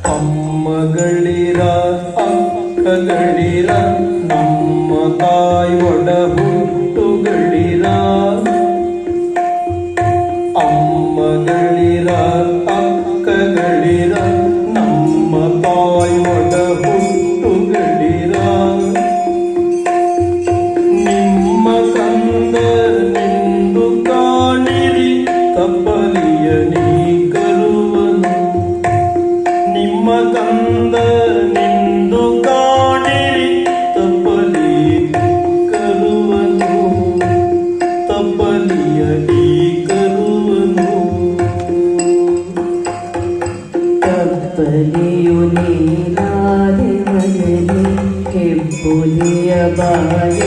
ಅಮ್ಮಗಳಿರ ಅಕ್ಕಗಳಿರ ನಮ್ಮ ತಾಯಿ ಒಡ ಹುಟ್ಟುಗಳಿರ. ಅಮ್ಮಗಳಿರ ಅಕ್ಕಗಳಿರ ನಮ್ಮ ತಾಯಿ ಒಡ ಹುಟ್ಟುಗಳಿರ. ನಿಮ್ಮ ಕಂದ ನಿಂದು ಕಾಣಿರಿ ತಪ್ಪಲಿಯ ನೀ ಕರುವನು. ನಿಮ್ಮ ಕಂದ ನಿಂದು ಕಾಣಿರಿ ತಪ್ಪಲಿ ಕರುವನು. ತಪ್ಪಲಿಯ ನೀ ಕರುವನು. ತಪ್ಪಲಿಯು ನೀನಾದೆ ಮನಲಿ ಹೆಬ್ಬುಲಿಯ ಬಾಯ